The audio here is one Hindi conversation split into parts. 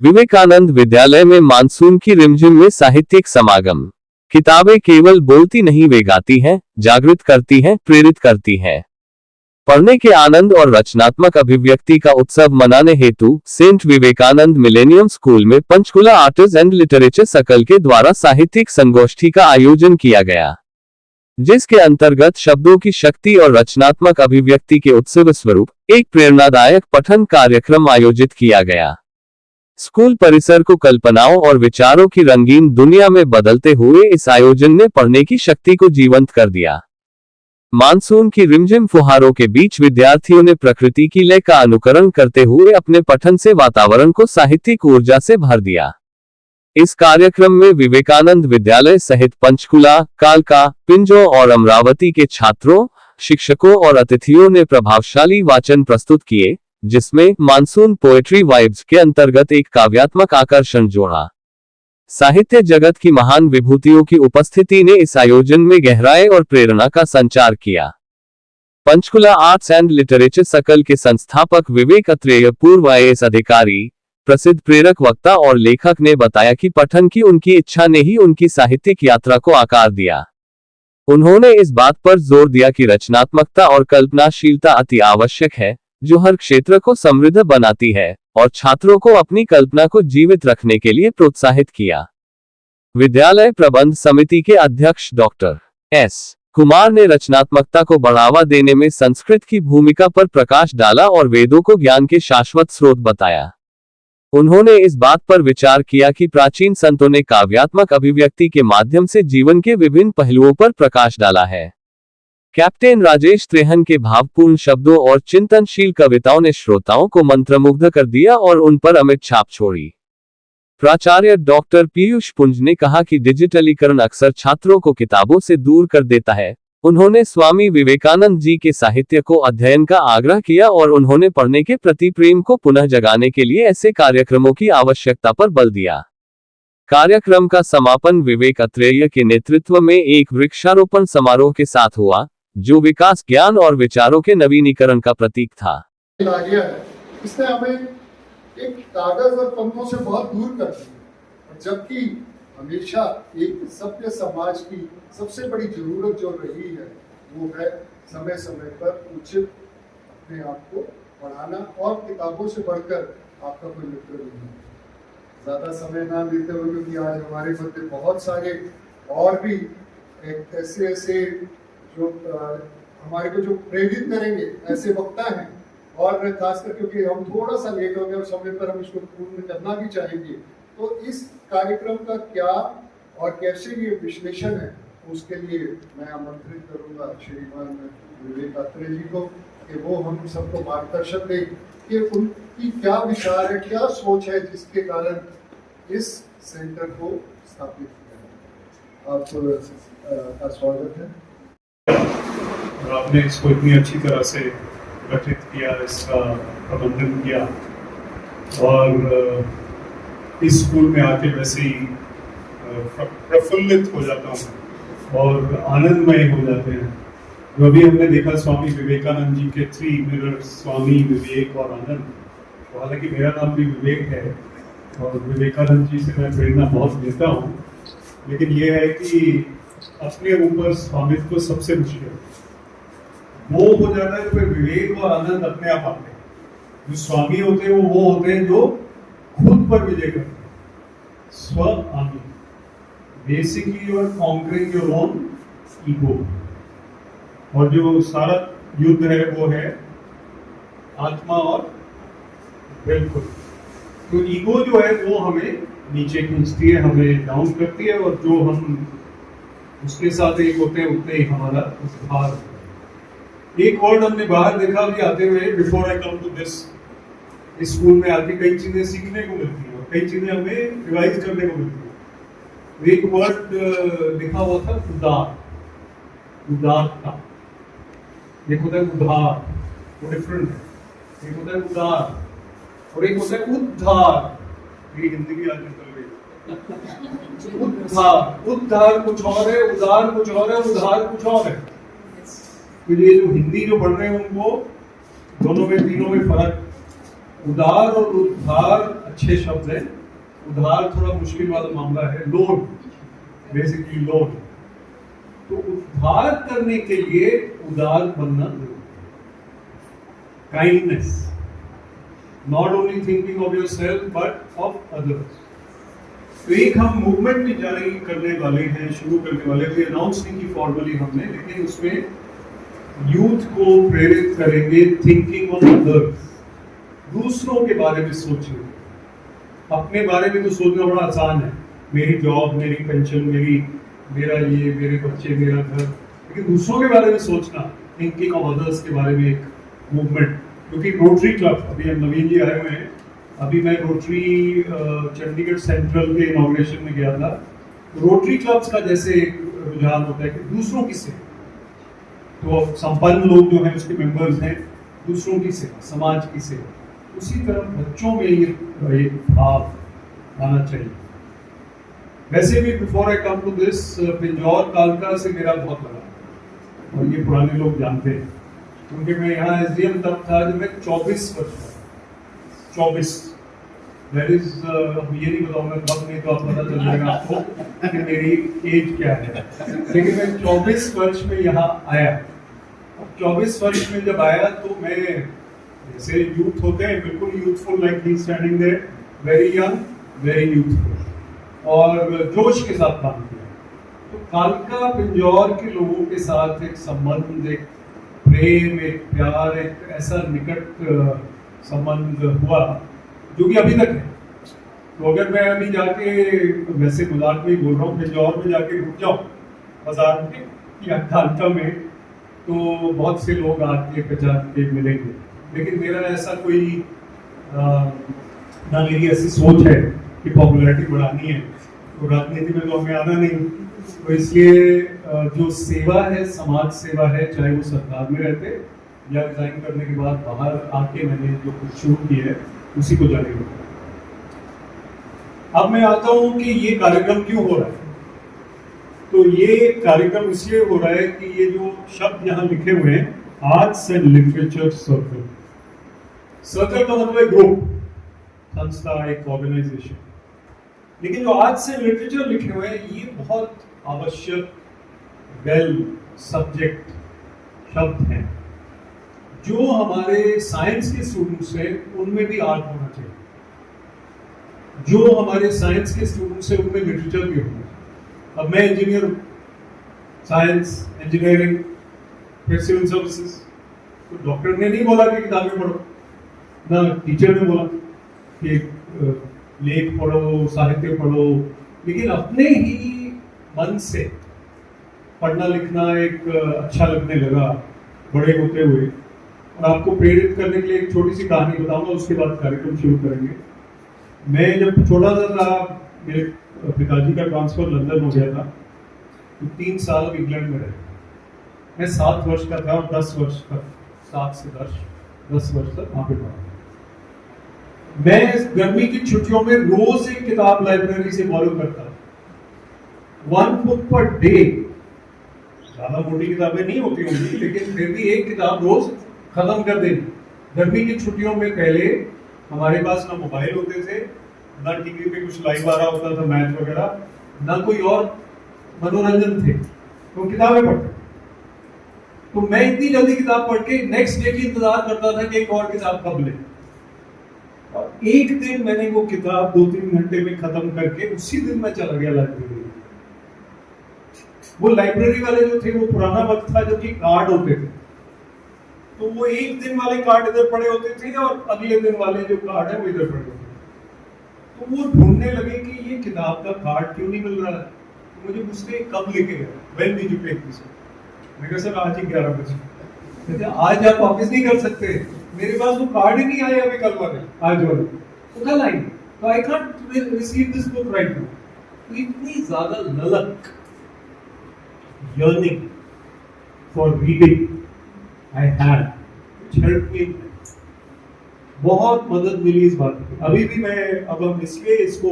विवेकानंद विद्यालय में मानसून की रिमझिम में साहित्यिक समागम। किताबें केवल बोलती नहीं, वे गाती हैं, जागृत करती हैं, प्रेरित करती हैं। पढ़ने के आनंद और रचनात्मक अभिव्यक्ति का उत्सव मनाने हेतु सेंट विवेकानंद मिलेनियम स्कूल में Panchkula arts and literature circle के द्वारा साहित्यिक संगोष्ठी का आयोजन किया गया, जिसके अंतर्गत शब्दों की शक्ति और रचनात्मक अभिव्यक्ति के उत्सव स्वरूप एक प्रेरणादायक पठन कार्यक्रम आयोजित किया गया। स्कूल परिसर को कल्पनाओं और विचारों की रंगीन दुनिया में बदलते हुए इस आयोजन ने पढ़ने की शक्ति को जीवंत कर दिया। मानसून की रिमझिम फुहारों के बीच विद्यार्थियों ने प्रकृति की लय का अनुकरण करते हुए अपने पठन से वातावरण को साहित्यिक ऊर्जा से भर दिया। इस कार्यक्रम में विवेकानंद विद्यालय सहित पंचकुला, कालका, पिंजौ और अमरावती के छात्रों, शिक्षकों और अतिथियों ने प्रभावशाली वाचन प्रस्तुत किए, जिसमें मानसून पोएट्री वाइब्स के अंतर्गत एक काव्यात्मक आकर्षण जोड़ा। साहित्य जगत की महान विभूतियों की उपस्थिति ने इस आयोजन में गहराई और प्रेरणा का संचार किया। Panchkula arts and literature circle के संस्थापक विवेक अत्रेय, पूर्व IAS अधिकारी, प्रसिद्ध प्रेरक वक्ता और लेखक ने बताया कि पठन की उनकी इच्छा ने ही उनकी साहित्यिक यात्रा को आकार दिया। उन्होंने इस बात पर जोर दिया कि रचनात्मकता और कल्पनाशीलता अति आवश्यक है, जो हर क्षेत्र को समृद्ध बनाती है, और छात्रों को अपनी कल्पना को जीवित रखने के लिए प्रोत्साहित किया। विद्यालय प्रबंध समिति के अध्यक्ष डॉक्टर S. कुमार ने रचनात्मकता को बढ़ावा देने में संस्कृत की भूमिका पर प्रकाश डाला और वेदों को ज्ञान के शाश्वत स्रोत बताया। उन्होंने इस बात पर विचार किया कि प्राचीन संतों ने काव्यात्मक अभिव्यक्ति के माध्यम से जीवन के विभिन्न पहलुओं पर प्रकाश डाला है। कैप्टन राजेश त्रेहन के भावपूर्ण शब्दों और चिंतनशील कविताओं ने श्रोताओं को मंत्रमुग्ध कर दिया और उन पर अमिट छाप छोड़ी। प्राचार्य डॉक्टर पीयूष पुंज ने कहा कि डिजिटलीकरण अक्सर छात्रों को किताबों से दूर कर देता है। उन्होंने स्वामी विवेकानंद जी के साहित्य को अध्ययन का आग्रह किया और उन्होंने पढ़ने के प्रति प्रेम को पुनः जगाने के लिए ऐसे कार्यक्रमों की आवश्यकता पर बल दिया। कार्यक्रम का समापन विवेक अत्रेय के नेतृत्व में एक वृक्षारोपण समारोह के साथ हुआ, जो विकास, ज्ञान और विचारों के नवीनीकरण का प्रतीक था। इसने हमें एक कागज और पन्नों से बहुत दूर कर दिया, जबकि हमेशा एक सभ्य समाज की सबसे बड़ी जरूरत जो रही है वो है समय समय पर उचित अपने आप को पढ़ाना, और किताबों से बढ़कर आपका कोई मित्र नहीं है। ज्यादा समय ना लेते हुए, क्योंकि आज हमारे मध्य बहुत सारे और भी ऐसे जो हमारे को जो प्रेरित करेंगे ऐसे वक्ता हैं, और खासकर क्योंकि हम थोड़ा सा लेट हो गए और समय पर हम इसको पूर्ण करना भी चाहेंगे, तो इस कार्यक्रम का क्या और कैसे ये विश्लेषण है, उसके लिए मैं आमंत्रित करूंगा श्रीमान विवेक अत्रेय जी को कि वो हम सबको मार्गदर्शन दें कि उनकी क्या विचार है, क्या सोच है, जिसके कारण इस सेंटर को स्थापित किया। आपका स्वागत है। और आपने इसको इतनी अच्छी तरह से गठित किया, इसका प्रबंधन किया, और इस स्कूल में आके वैसे ही प्रफुल्लित हो जाता हूँ और आनंदमय हो जाते हैं। तो अभी हमने देखा स्वामी विवेकानंद जी के 3 मिरर्स, स्वामी, विवेक और आनंद। तो हालांकि मेरा नाम भी विवेक है और विवेकानंद जी से मैं प्रेरणा बहुत लेता हूँ, लेकिन ये है कि अपने ऊपर स्वामित्व सबसे मुश्किल वो हो जाता है, तो फिर विवेक और आनंद अपने आप आते हैं। जो स्वामी होते हैं वो होते हैं जो खुद पर विजय करते हैं, Swami. Basically you are conquering your own ego, और जो सारा युद्ध है वो है आत्मा और बिल्कुल। तो ईगो जो है वो हमें नीचे खींचती है, हमें डाउन करती है, और जो हम उसके साथ एक होते हैं उतने ही हमारा भार। एक वर्ड हमने बाहर देखा भी आते हुए, before I come to this, इस स्कूल में आके कई चीजें सीखने को मिलती है और कई चीजें हमें रिवाइज करने को मिलती है। एक वर्ड लिखा हुआ था उदार, उदारता। एक होता है उधार, वो डिफरेंट है। एक होता है उदार और एक होता है उद्धार। मेरी हिंदी भी आज निकल गई। उद्धार, उद्धार कुछ और है, उदार कुछ और है, उधार कुछ और है। तो ये जो हिंदी जो पढ़ रहे हैं उनको दोनों में, तीनों में फर्क। उदार और उद्धार अच्छे शब्द हैं। उधार थोड़ा मुश्किल वाला मामला है, लोन, बेसिकली लोन। तो उद्धार करने के लिए उदार बनना जरूरी है। Kindness, not only thinking of yourself but of others. तो एक हम मूवमेंट भी जारी करने वाले हैं, शुरू करने वाले, भी अनाउंस नहीं की फॉर्मली हमने, लेकिन उसमें यूथ को प्रेरित करेंगे थिंकिंग ऑफ अदर्स, दूसरों के बारे में सोचने। अपने बारे में तो सोचना बड़ा आसान है, मेरी जॉब, मेरी पेंशन, मेरा ये, मेरे बच्चे, मेरा घर, लेकिन दूसरों के बारे में सोचना, थिंकिंग ऑफ अदर्स के बारे में एक मूवमेंट। क्योंकि रोटरी क्लब, अभी हम नवीन जी आए हुए हैं, अभी मैं रोटरी चंडीगढ़ सेंट्रल के इनॉग्रेशन में गया था। रोटरी क्लब्स का जैसे एक रुझान होता है कि दूसरों की सेवा, तो संपन्न लोग जो हैं उसके मेंबर्स हैं, दूसरों की सेवा, समाज की सेवा, उसी तरह बच्चों में ये भाव आना चाहिए। वैसे भी before I come to this, Pinjore कालका से मेरा बहुत लगा, और ये पुराने लोग जानते हैं, क्योंकि मैं यहाँ एसडीएम तब था जब मैं 24 वर्ष था। 24, दैट इज, ये नहीं बताऊंगा कब, नहीं तो आप पता चल जाएगा आपको कि मेरी एज क्या है, लेकिन मैं 24 वर्ष में यहाँ आया। 24 वर्ष में जब आया तो मैं, जैसे यूथ होते हैं, बिल्कुल यूथफुल, लाइक ही standing there, very young, very youthful, और जोश के साथ काम किया। तो कालका पिंजौर के लोगों के साथ एक संबंध, एक प्रेम, एक प्यार, एक ऐसा निकट संबंध हुआ जो कि अभी तक है। तो अगर मैं अभी जाके, वैसे मजाक में ही बोल रहा हूँ, पिंजौर में जाके रुक जाऊँ बाजार में या कालका में, तो बहुत से लोग आके पहचान के मिलेंगे, लेकिन मेरा ऐसा कोई ना मेरी ऐसी सोच है कि पॉपुलैरिटी बढ़ानी है, तो राजनीति में तो हमें आना नहीं। तो इसलिए जो सेवा है, समाज सेवा है, चाहे वो सरकार में रहते या रिजाइन करने के बाद बाहर आके मैंने जो कुछ शुरू किया है उसी को जारी रखा। अब मैं आता हूँ कि ये कार्यक्रम क्यों हो रहा है। तो ये कार्यक्रम इसलिए हो रहा है कि ये जो शब्द यहाँ लिखे हुए हैं, arts and literature circle. Circle का मतलब एक ग्रुप, संस्था, एक ऑर्गेनाइजेशन। लेकिन जो आर्ट्स एंड लिटरेचर लिखे हुए हैं, ये बहुत आवश्यक, वेल सब्जेक्ट शब्द हैं। जो हमारे साइंस के स्टूडेंट्स हैं उनमें भी आर्ट होना चाहिए, जो हमारे साइंस के स्टूडेंट्स हैं उनमें लिटरेचर भी होना चाहिए। अब मैं इंजीनियर हूँ, साइंस, इंजीनियरिंग, फिर सिविल सर्विसेज, तो डॉक्टर ने नहीं बोला कि किताबें पढ़ो, ना टीचर ने बोला कि लेख पढ़ो, साहित्य पढ़ो, लेकिन अपने ही मन से पढ़ना लिखना एक अच्छा लगने लगा बड़े होते हुए। और आपको प्रेरित करने के लिए एक छोटी सी कहानी बताऊंगा, उसके बाद कार्यक्रम शुरू करेंगे। मैं जब छोटा सा था, मेरे पिताजी का ट्रांसफर लंदन हो गया था, तो 3 साल इंग्लैंड में रहे। मैं 7 वर्ष का था और 10 वर्ष तक, 7 से 10 वर्ष तक वहां पे पढ़ा। मैं गर्मी की छुट्टियों में रोज एक किताब लाइब्रेरी से बॉरो करता, 1 बुक पर डे। ज्यादा मोटी किताबें नहीं होती होंगी, लेकिन फिर भी एक किताब रोज खत्म कर देनी। गर्मी की छुट्टियों में पहले हमारे पास ना मोबाइल होते थे, ना टीवी पे कुछ लाइव आ रहा होता था, मैच वगैरह, ना कोई और मनोरंजन थे, तो किताबें पढ़ते। तो मैं इतनी जल्दी किताब पढ़ के नेक्स्ट डे की इंतजार करता था कि एक और किताब कब ले। और एक दिन मैंने वो किताब 2-3 घंटे में खत्म करके उसी दिन मैं चला गया लाइब्रेरी। वो लाइब्रेरी वाले जो थे, वो पुराना वक्त था जो कि कार्ड होते थे, तो वो एक दिन वाले कार्ड इधर पड़े होते थे और अगले दिन वाले जो कार्ड है वो इधर पड़े होते थे। तो वो ढूंढने लगे कि ये किताब का कार्ड क्यों नहीं मिल रहा है। तो मुझे पूछते कब लेके गए, when did you take this? मैं कहा सर आज ही 11 बजे। कहते आज आप वापस नहीं कर सकते, मेरे पास वो कार्ड ही नहीं आया अभी कल वाले, आज वाले, तो कल आएंगे, तो I can't receive this book right now. तो इतनी ज्यादा ललक, yearning for reading I had, which helped me, बहुत मदद मिली इस बात में। अभी भी मैं, अब हम इसलिए इसको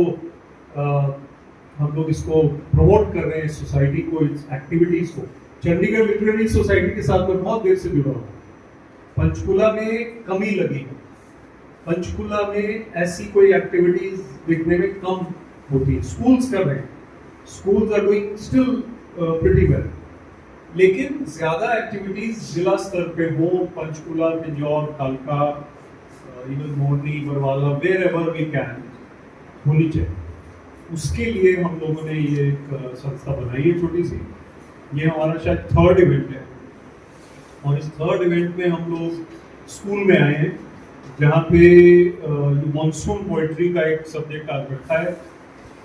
हम लोग इसको प्रमोट कर रहे हैं, सोसाइटी को, इस एक्टिविटीज को। चंडीगढ़ लिटरेरी सोसाइटी के साथ मैं बहुत देर से जुड़ा हूँ। पंचकुला में कमी लगी, पंचकुला में ऐसी कोई एक्टिविटीज देखने में कम होती है। स्कूल्स कर रहे हैं, schools are doing still pretty well, लेकिन ज्यादा एक्टिविटीज जिला स्तर पे हो, पंचकुला, पिंजौर, कालका, even Morni, Barwala, wherever we can, होनी चाहिए। उसके लिए हम लोगों ने ये एक संस्था बनाई है छोटी सी। ये हमारा शायद थर्ड इवेंट है, और इस थर्ड इवेंट में हम लोग स्कूल में आए हैं, जहाँ पे मॉनसून पोएट्री का एक सब्जेक्ट आज रखा है।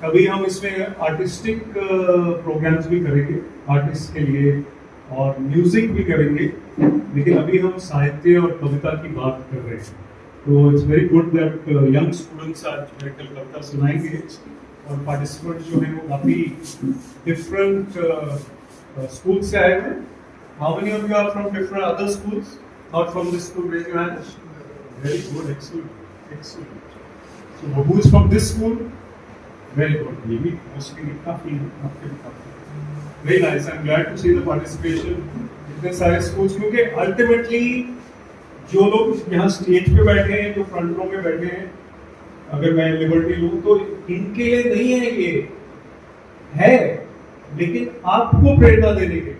कभी हम इसमें आर्टिस्टिक प्रोग्राम्स भी करेंगे आर्टिस्ट के लिए, और म्यूजिक भी करेंगे, लेकिन अभी हम साहित्य और कविता की बात कर रहे हैं। तो it's very good that young students आज मेरे कविता सुनाएंगे, और पार्टिसिपेंट्स जो हैं वो काफ़ी डिफरेंट स्कूल से आए हैं। How many of you are from different other schools, not from this school? Raise your hands. Very good, excellent, excellent. So who is from this school? Very good. ये भी मोस्टली काफ़ी very nice. I am glad to see the participation इतने सारे स्कूल्स, क्योंकि अल्टीमेटली जो लोग यहाँ स्टेज पे बैठे हैं, जो फ्रंट रो में बैठे हैं, अगर मैं लिबर्टी लूं तो इनके लिए नहीं है, ये है लेकिन आपको प्रेरणा देने के।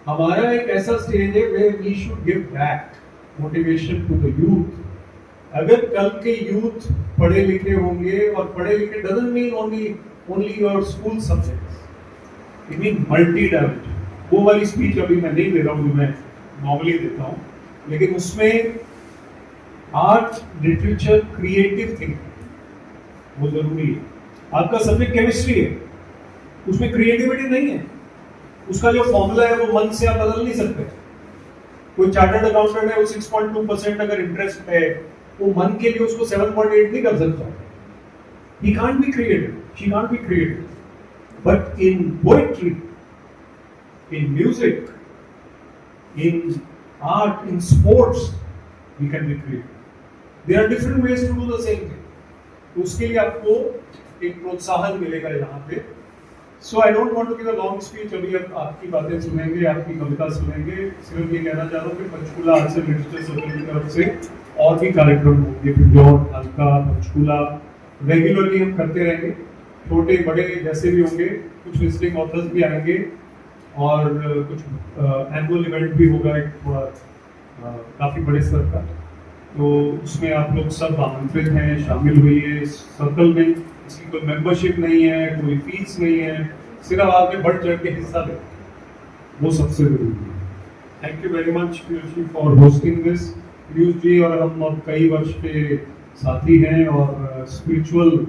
हमारा एक ऐसा स्टेज है where we should give back motivation to the youth. अगर कल के यूथ पढ़े लिखे होंगे, और पढ़े लिखे doesn't mean only your school subjects, it mean multi talent. वो वाली स्पीच अभी मैं नहीं दे रहा हूँ जो मैं नॉर्मली देता हूँ, लेकिन उसमें आर्ट, लिटरेचर, क्रिएटिव थिंकिंग वो जरूरी है। आपका सब्जेक्ट केमिस्ट्री है, उसमें क्रिएटिविटी नहीं है, उसका जो फॉर्मूला है वो मन से आप बदल नहीं सकते। कोई चार्टर्ड अकाउंटेंट है, वो 6.2% अगर इंटरेस्ट है, वो मन के लिए उसको 7.8 नहीं कर सकता। He can't be creative, she can't be creative. But in poetry, in music, in art, in sports, we can be creative. There are different ways to do the same thing. तो उसके लिए आपको एक प्रोत्साहन मिलेगा यहाँ पे। So I don't want to give a long speech। अभी अब आपकी बातें सुनेंगे, आपकी कविता सुनेंगे। सिर्फ ये कहना चाह रहा हूँ कि Panchkula arts and literature circle की तरफ से और भी कार्यक्रम होंगे, पिंजौर, कालका, पंचकुला, रेगुलरली हम करते रहेंगे। छोटे बड़े जैसे भी होंगे, कुछ विजिटिंग ऑथर्स भी आएंगे, और कुछ एनुअल इवेंट भी होगा एक काफ़ी बड़े स्तर का। तो उसमें आप लोग सब आमंत्रित हैं, शामिल हुइए इस सर्कल में। इसकी कोई मेंबरशिप नहीं है, कोई फीस नहीं है, सिर्फ आपने बढ़ चढ़ के हिस्सा लें, वो सबसे जरूरी है। Thank you very much Piyush ji for hosting this. Piyush ji और हम अब कई वर्ष के साथी हैं, और स्पिरिचुअल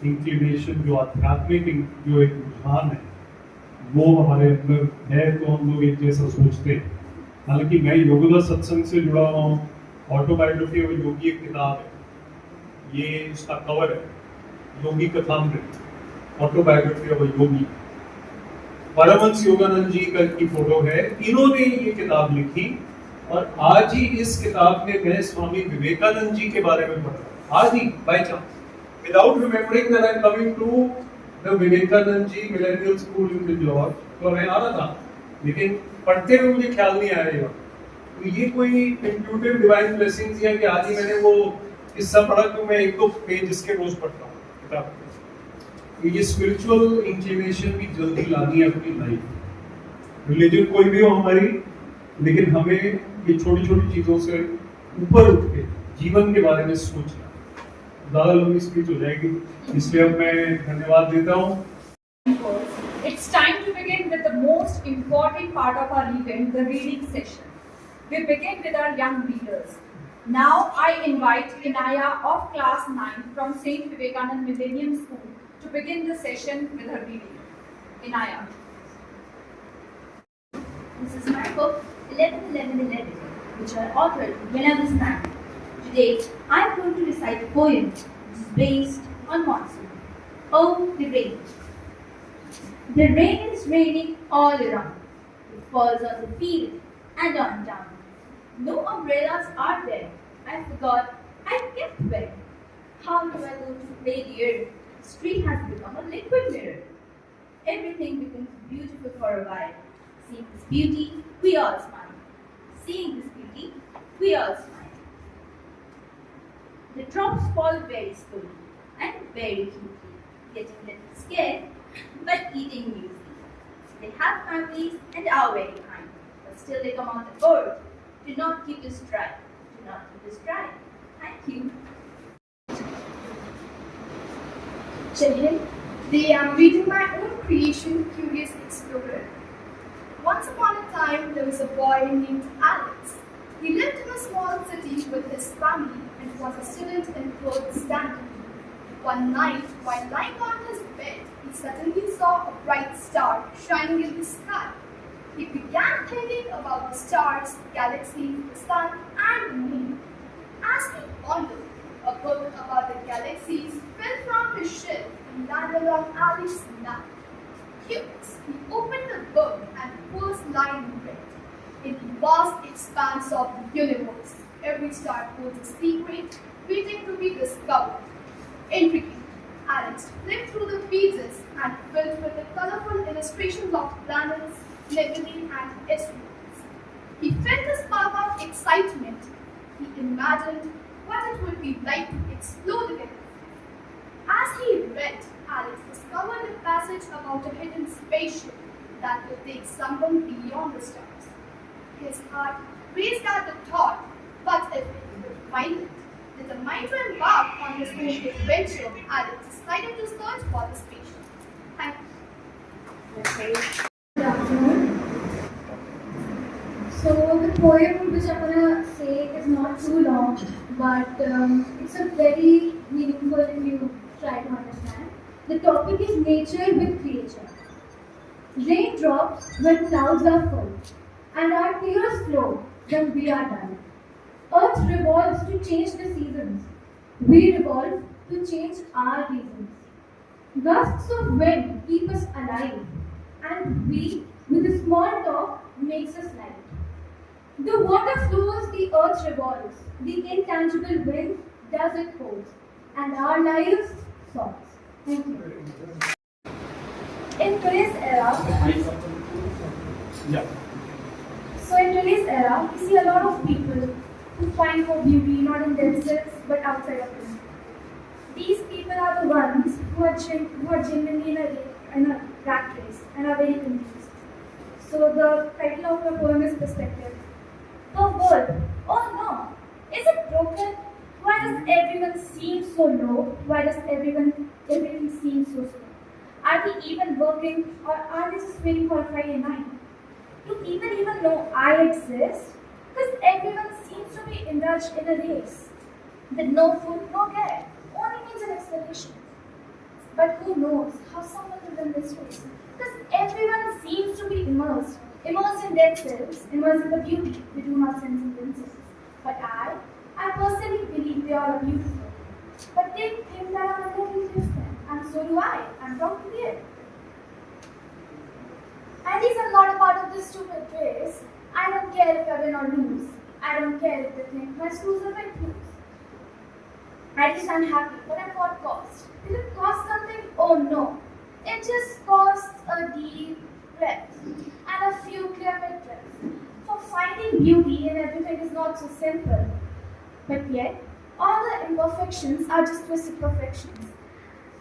इंक्लिनेशन, जो आध्यात्मिक जो एक रुझान है, वो हमारे अंदर है, तो हम लोग एक जैसा सोचते हैं। हालांकि मैं योगदा सत्संग से जुड़ा हुआ हूँ। ऑटोबायोग्राफी ऑफ योगी एक किताब है, ये उसका कवर है, योगी कथामृत, ऑटोबायोग्राफी ऑफ योगी। परमहंस योगानंद जी का की फोटो है, इन्होंने ये किताब लिखी, और आज ही इस किताब में मैं स्वामी विवेकानंद जी के बारे में पढ़ रहा हूँ, आज ही by chance, without remembering that I am coming to the Vivekananda ji millennial school in Pinjore. तो मैं आ रहा था, लेकिन पढ़ते हुए मुझे ख्याल नहीं आया। तो ये कोई इंट्यूटिव डिवाइन ब्लेसिंग्स है कि आज ही मैंने वो किस्सा पढ़ा, तो मैं एक दो पेज इसके रोज पढ़ता हूँ किताब। तो ये स्पिरिचुअल इंक्लिनेशन भी जल्दी लानी है अपनी लाइफ। रिलीजन कोई भी हो हमारी, लेकिन हमें ये छोटी छोटी चीजों से ऊपर उठ के जीवन के बारे में सोचना। ज्यादा लंबी स्पीच हो जाएगी, इसलिए अब मैं धन्यवाद देता हूँ। It's time to begin with the most important part of our event, the reading session. We begin with our young readers. Now I invite Inaya of class 9 from St. Vivekanand Millennium School to begin the session with her reading. Inaya. This is my book 11-11-11, which I authored when I was 9. Today I am going to recite a poem which is based on monsoon. Oh, the rain. The rain is raining all around. It falls on the field and on town. No umbrellas are there. I forgot I kept wet. How do I go to play dear? The street has become a liquid mirror. Everything becomes beautiful for a while. Seeing this beauty, we all smile. Seeing this beauty, we all smile. The drops fall very slowly and very cutely, getting a little scared, but eating muesli. They have families and are very kind, but still they come out the board. Do not keep this dry. Do not keep this dry. Thank you. Jai Today I'm reading my own creation, Curious Explorer. Once upon a time, there was a boy named Alex. He lived in a small city with his family and was a student in 4th standard. One night, while lying on his bed, he suddenly saw a bright star shining in the sky. He began thinking about the stars, galaxies, the sun, and the moon. As he pondered, a book about the galaxies fell from his shelf and landed on Alex's lap. Curious, he opened the book and the first line read, "In the vast expanse of the universe, every star holds a secret waiting to be discovered." Intriguing, Alex flipped through the pages and filled with the colorful illustrations of planets, nebulae, and asteroids. He felt a spark of excitement. He imagined what it would be like to explore the galaxy. As he read, Alex discovered a passage about a hidden spaceship that would take someone beyond the stars. His heart raced at the thought, but if he could find it, determined to embark on his own adventure, Alex decided to search for the spaceship. Thank you. Good afternoon. So the poem which I'm gonna say is not too long, but it's a very meaningful if you try to understand. The topic is nature with creature. Rain drops when clouds are full, and our tears flow when we are done. Earth revolves to change the seasons. We revolve to change our reasons. Gusts of wind keep us alive, and we, with a small talk, makes us light. The water flows, the earth revolves, the intangible wind does it holds, and our lives soars. Thank you. In today's era, we see a lot of people who find for beauty not in themselves but outside of them. These people are the ones who are genuinely in a rat race and are very confused. So the title of the poem is Perspective. The world, oh no, is it broken? Why does everyone seem so low? Why does everything seem so slow? Are we even working, or are they just waiting for a Friday night? Do people even know I exist? Because everyone seems to be indulged in a race with no food, no care, only means an explanation. But who knows how someone will win this race? Because everyone seems to be immersed in themselves, immersed in the beauty they do not sense in themselves. But I personally believe they all are beautiful. But they think that I'm a little different, and so do I. I'm from here. And these are not a part of this stupid race. I don't care if I win or lose. I don't care if they think my schools are big clues. At least I'm happy, but at what cost? Did it cost something? Oh no. It just costs a deep breath and a few clear mid-breaths. For finding beauty in everything is not so simple. But yet, all the imperfections are just twisted perfections.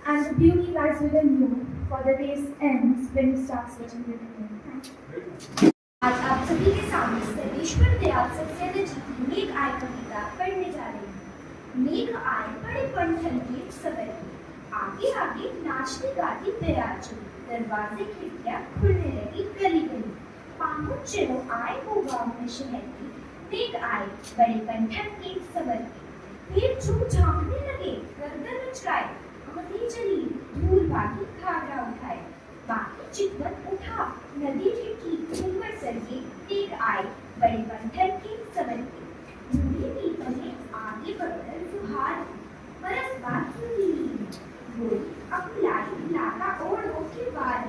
And the beauty lies within you, for the race ends when you start searching within you. Thank you. आज आप सभी के सामने सर्वेश्वर दयाल सत्यानंद जी की मेघ आय कविता पढ़ने जा रही हूँ। मेघ आए बड़े पंठन के सबर आगे आगे नाचती गाती तैयार चली, दरवाजे खिड़कियां खुलने लगी गली गली, पाहुन चलो आए वो गाँव में शहर की, मेघ आए बड़े पंठन के सबर फिर चुप झांकने लगे, गर्दन उचकाए, आंधी चली, धूल बाकी घाघरा उठाए, बाकी चितवन उठा, नदी ठिठी, ऊपर सरके, तेग आए, बड़े बंधन के सबर के, बूढ़ी पीपल ने आगे बढ़कर फुहार, बरस बाद सुनी, बोली, अब लाई लाका ओढ़ के बार,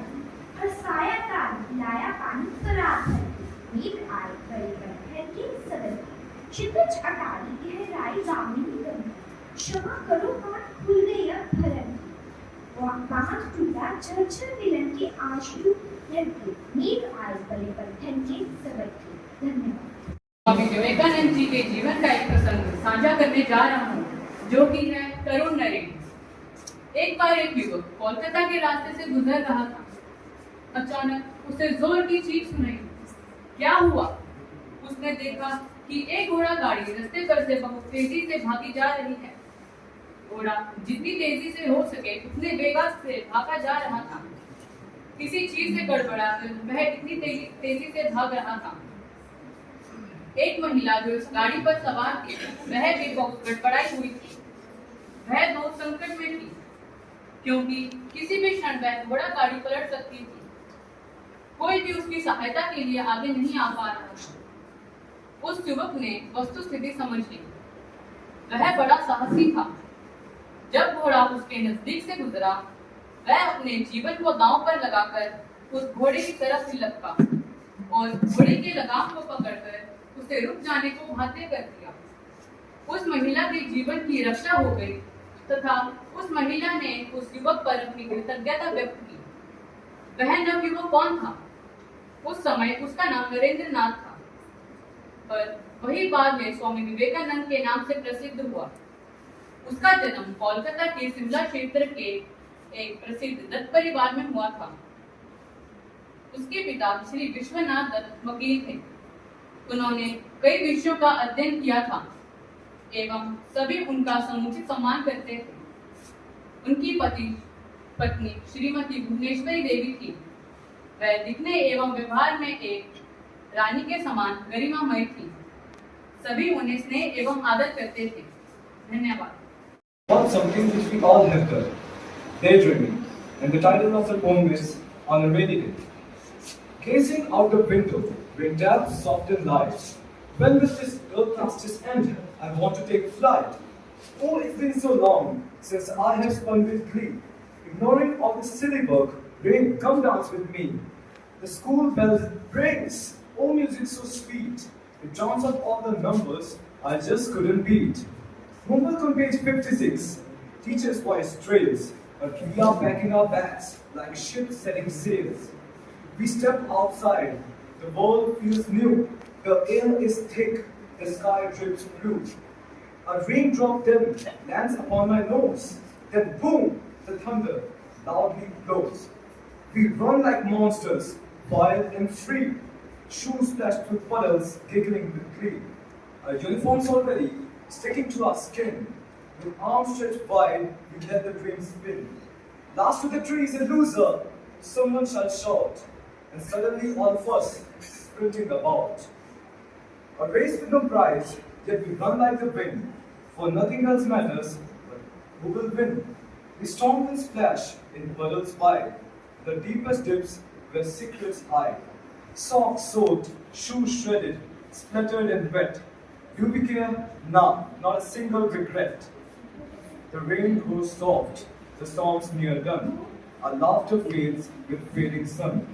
हंसाया तान, लाया पानी फरार भर, मेघ आए, बड़े बंधन के सबर के, क्षितिज अटारी गहराई दामिनी गंगा, क्षमा करो हाथ खुल गई अब भरन, बांध टूटा झरझर मिलन के आंसू लड़के, मेघ आए बड़े बंधन के सबर के। धन्यवाद। स्वामी विवेकानंद जी के जीवन का एक प्रसंग साझा करने जा रहा हूँ। जो कि है करुण नरेन। एक बार एक युवक कोलकाता के रास्ते से गुजर रहा था। अचानक उसे जोर की चीख सुनाई। क्या हुआ? उसने देखा कि एक घोड़ा गाड़ी रास्ते पर से बहुत तेजी से भागी जा रही है। घोड़ा जितनी तेजी से हो सके उतने वेगा से भागा जा रहा था। किसी चीज से गड़बड़ा वह इतनी तेजी से भाग रहा था। एक महिला जो इस गाड़ी पर सवार थी वह भी बहुत गड़बड़ाई हुई थी। वह बहुत संकट में थी क्योंकि किसी भी क्षण वह घोड़ा गाड़ी पलट सकती थी। कोई भी उसकी सहायता के लिए आगे नहीं आ पा रहा था। उस युवक ने वस्तु स्थिति समझ ली। वह बड़ा साहसी था। जब घोड़ा उसके नजदीक से गुजरा वह अपने जीवन को दांव पर लगाकर उस घोड़े की तरफ ही लपका और घोड़े के लगाम को पकड़कर उसे रुक जाने को बाध्य कर दिया। उस महिला के जीवन की रक्षा हो गई तथा उस महिला ने उस युवक पर अपनी कृतज्ञता व्यक्त की। वह नवयुवक कौन था? उस समय उसका नाम नरेंद्र नाथ था, पर वही बाद में स्वामी विवेकानंद के नाम से प्रसिद्ध हुआ। उसका जन्म कोलकाता के शिमला क्षेत्र के एक प्रसिद्ध दत्त परिवार में हुआ था। उसके पिता श्री विश्वनाथ दत्त वकील थे। उन्होंने कई विषयों का अध्ययन किया था एवं सभी उनका समुचित सम्मान करते थे। उनकी पत्नी श्रीमती भुवनेश्वरी देवी थी। वह दिखने एवं व्यवहार में एक रानी के समान गरिमामय थी। सभी उन्हें स्नेह एवं आदर करते थे। धन्यवाद। About something which we all have done, daydreaming, and the title of the poem is On a Rainy Day. Gazing out the window, rain taps soft and light. When will this girl class just end? I want to take flight. Oh, it's been so long since I have spun with glee. Ignoring all this silly work, rain, come dance with me. The school bell rings. Oh, music so sweet. It drowns out all the numbers I just couldn't beat. Homework on page 56. Teacher's voice trails, but we are packing our bags like ships setting sails. We step outside. The world feels new. The air is thick. The sky drips blue. A raindrop then lands upon my nose. Then boom, the thunder loudly blows. We run like monsters, wild and free. Shoes splashed through puddles, giggling with glee. Our uniforms already sticking to our skin. With arms stretched wide, we let the dream spin. Last to the trees, a loser, someone shall shout, and suddenly all of us sprinting about. A race with no prize, yet we run like the wind, for nothing else matters but who will win. We storm and splash in puddles wide, the deepest dips where secrets hide. Socks soaked, shoes shredded, splattered and wet. You became nah, not a single regret. The rain grows soft, the storm's near done. Our laughter fades with fading sun.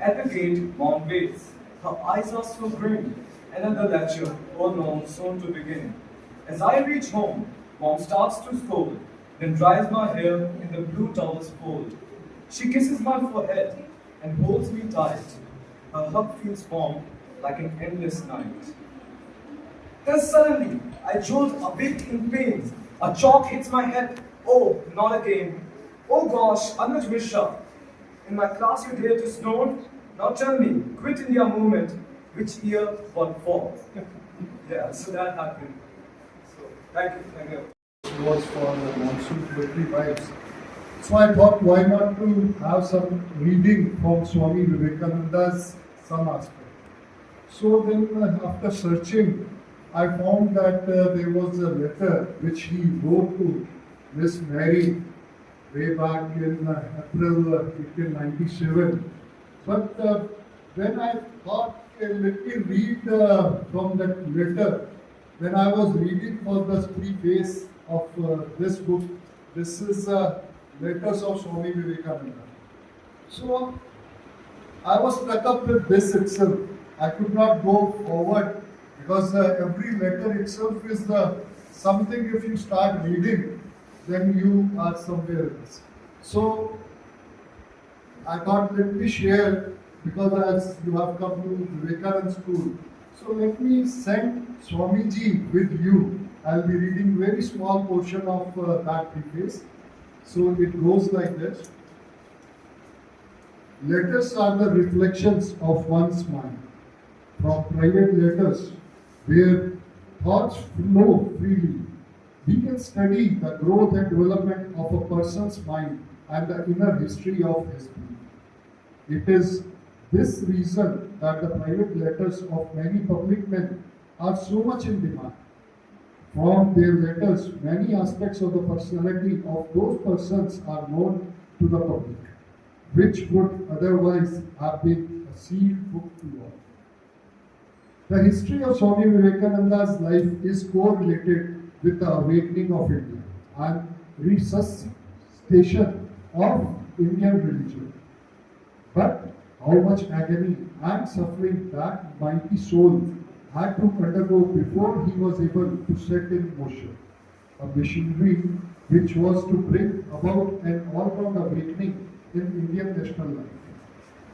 At the gate, mom waits. Her eyes are so grim. Another lecture, oh no, soon to begin. As I reach home, mom starts to scold, then dries my hair in the blue towel's fold. She kisses my forehead and holds me tight. Her hug feels warm like an endless night. Then suddenly, I jolt awake in pain. A chalk hits my head. Oh, not again. Oh gosh, Anuj Mishra. In my class you dare to snore? Now tell me, quit India movement, which year, what for? Yeah, so that happened. So, thank you. Was for the monsoon poetry vibes. So I thought, why not to have some reading from Swami Vivekananda's some aspect. So then after searching, I found that there was a letter which he wrote to Miss Mary way back in April 1897. But when I thought, let me read from that letter, when I was reading for the preface of this book, this is Letters of Swami Vivekananda. So I was stuck up with this itself. I could not go forward because every letter itself is something. If you start reading, then you are somewhere else. So I thought, let me share, because as you have come to Vivekananda school, so let me send Swamiji with you I'll be reading very small portion of that preface. So it goes like this. Letters are the reflections of one's mind. From private letters, where thoughts flow freely, we can study the growth and development of a person's mind and the inner history of his being. It is this reason that the private letters of many public men are so much in demand. From their letters, many aspects of the personality of those persons are known to the public, which would otherwise have been a sealed book to all. The history of Swami Vivekananda's life is correlated with the awakening of India and resuscitation of Indian religion. But how much agony and suffering that mighty soul had to undergo before he was able to set in motion a machinery which was to bring about an all-round awakening in Indian national life.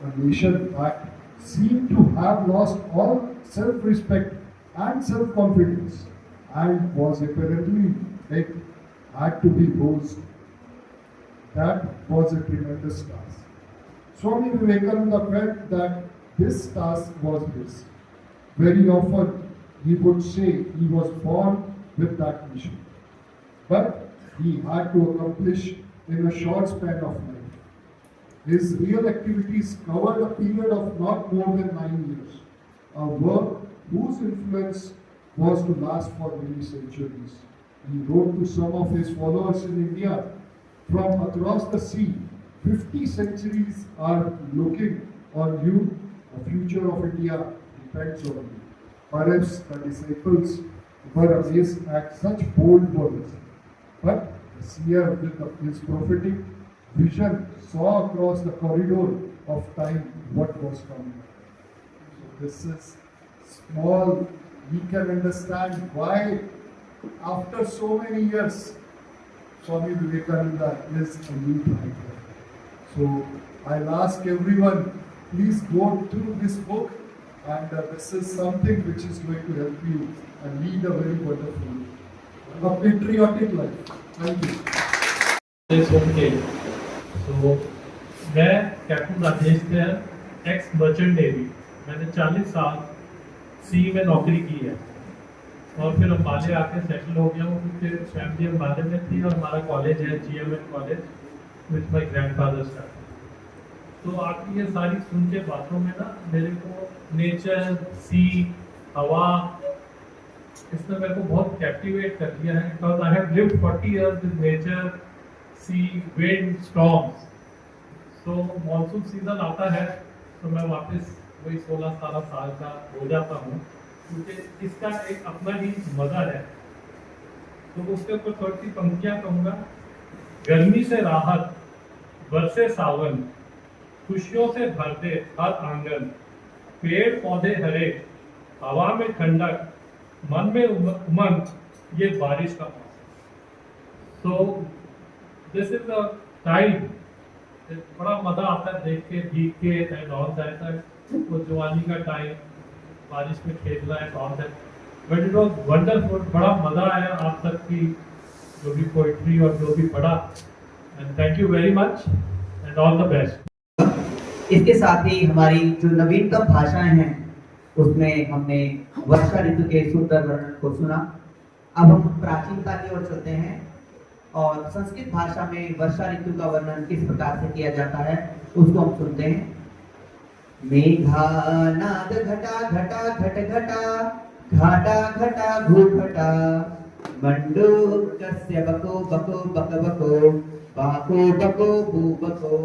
A nation that seemed to have lost all self-respect and self-confidence and was apparently had to be rose. That was a tremendous task. Swami Vivekananda felt that this task was his. Very often he would say he was born with that mission. But he had to accomplish in a short span of life. His real activities covered a period of not more than 9 years, a work whose influence was to last for many centuries. He wrote to some of his followers in India, from across the sea, 50 centuries are looking on you, the future of India depends on you. Perhaps the disciples were amazed at such bold words, but the seer with his prophetic vision saw across the corridor of time what was coming. So this is small, we can understand why after so many years Swami Vivekananda is a new writer. So I'll ask everyone, please go through this book, and this is something which is going to help you and lead a very wonderful, a patriotic life. Thank you. Okay तो मैं captain Rajesh Dayal x merchant navy, मैंने 40 साल सी में नौकरी की है और फिर अम्बाले आके सेटल हो गया हूँ क्योंकि फैमिली अम्बाले में थी और हमारा कॉलेज है GMN college with my grandfather का। तो आपकी ये सारी सुन के बातों में ना मेरे को नेचर, सी, हवा, इसने मेरे को बहुत कैप्टिवेट कर दिया है because I have lived 40 years with nature, sea, wind, storms. तो मॉनसून सीजन आता है तो मैं वापस वही 16-17 साल का हो जाता हूँ क्योंकि इसका एक अपना ही मजा है। तो उसके ऊपर थोड़ी सी पंक्तियाँ कहूँगा। गर्मी से राहत, बरसे सावन, खुशियों से भर दे हर आंगन, पेड़ पौधे हरे, हवा में ठंडक, मन में उमंग, ये बारिश का मौसम। तो दिस इज द टाइम, बड़ा मजा आता है देख के, भीग के एंड ऑल दैट। वो जवानी का टाइम, बारिश में खेलना है all that, but it was wonderful. बड़ा मजा आया आप तक की जो भी पोइट्री और जो भी पढ़ा, and thank you very much and all the best. इसके साथ ही हमारी जो नवीनतम भाषाएं हैं उसमें हमने वर्षा ऋतु के सुंदर वर्णन को सुना। अब हम प्राचीनता की ओर चलते हैं और संस्कृत भाषा में वर्षा ऋतु का वर्णन किस प्रकार से किया जाता है उसको हम सुनते हैं। मेघा नाद घटा घटा घट घटा घाटा घटा घूघटा मंडूकस्य बको बको बक बको बाको बको बू बको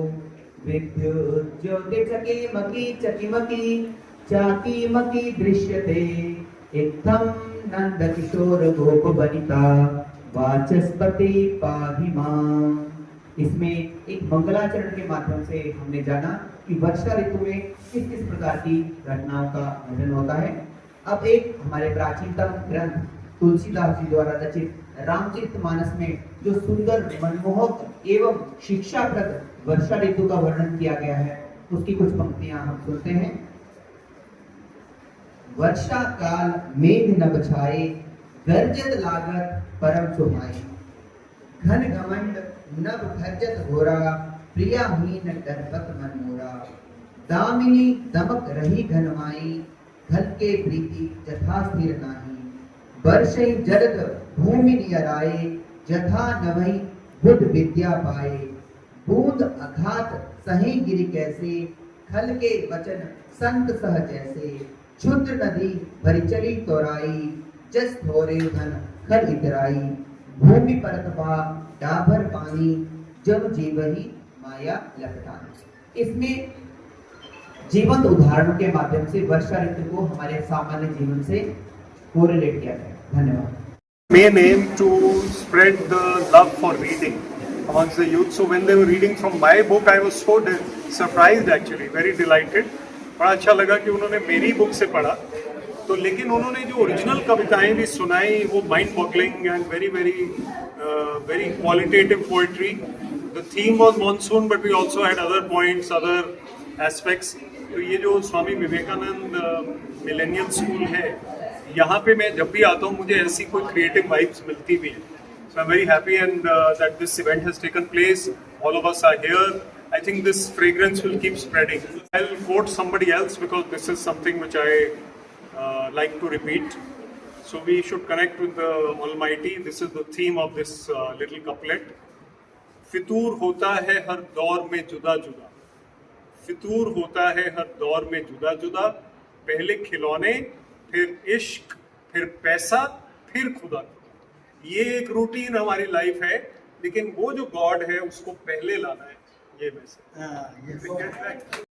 विद्युत ज्योति चकिमकी चाकीमकी दृश्यते इत्थं नंद किशोर गोप बनिता वाचस्पति पाहि मां। इसमें एक मंगलाचरण के माध्यम से हमने जाना कि वर्षा ऋतु में किस किस प्रकार की घटनाओं का वर्णन होता है। अब एक हमारे प्राचीनतम ग्रंथ तुलसीदास जी द्वारा रचित रामचरितमानस में जो सुंदर, मनमोहक एवं शिक्षाप्रद वर्षा ऋतु का वर्णन किया गया है उसकी कुछ पंक्तियां हम सुनते हैं। वर्षा काल मेघ नभ छाए, गर्जत लागत परम सुहाई। घन घमंड नभ भर्जत घोरा, प्रियाहीन डरपत मन मोरा। दामिनी दमक रही घनमाई, घल के प्रीति जथा स्थिर नाही। वर्षै जरद भूमि नियराए, जथा नभई बुध विद्या पाए। बूंद अघात सही गिरि कैसे, खल के वचन संत सह जैसे। क्षुद्र नदी भरी चली तोराई, जस थोरे घन खल इतराई। भूमि परतपा डाभर पानी, जब जीवही माया लपटानी। इसमें जीवंत उदाहरणों के माध्यम से वर्षा ऋतु को हमारे सामान्य जीवन से कोरिलेट किया गया। धन्यवाद। Main aim to spread the love for reading amongst the youth. So when they were reading from my book, I was so surprised actually, very delighted. बड़ा अच्छा लगा कि उन्होंने मेरी बुक से पढ़ा तो, लेकिन उन्होंने जो ओरिजिनल कविताएं भी सुनाई वो mind boggling and very very very qualitative poetry. The theme was monsoon but we also had other points, other aspects. तो ये जो स्वामी विवेकानंद मिलेनियल स्कूल है, यहाँ पे मैं जब भी आता हूँ मुझे ऐसी कोई क्रिएटिव वाइब्स मिलती भी है। So I am very happy and that this event has taken place, all of us are here. I think this fragrance will keep spreading. I'll quote somebody else because this is something which I like to repeat. So we should connect with the Almighty. This is the theme of this little couplet. फितूर होता है हर दौर में जुदा जुदा, फितूर होता है हर दौर में जुदा जुदा। पहले खिलौने, फिर इश्क, फिर पैसा, फिर खुदा। ये एक रूटीन हमारी लाइफ है, लेकिन वो जो गॉड है उसको पहले लाना है। ये वैसे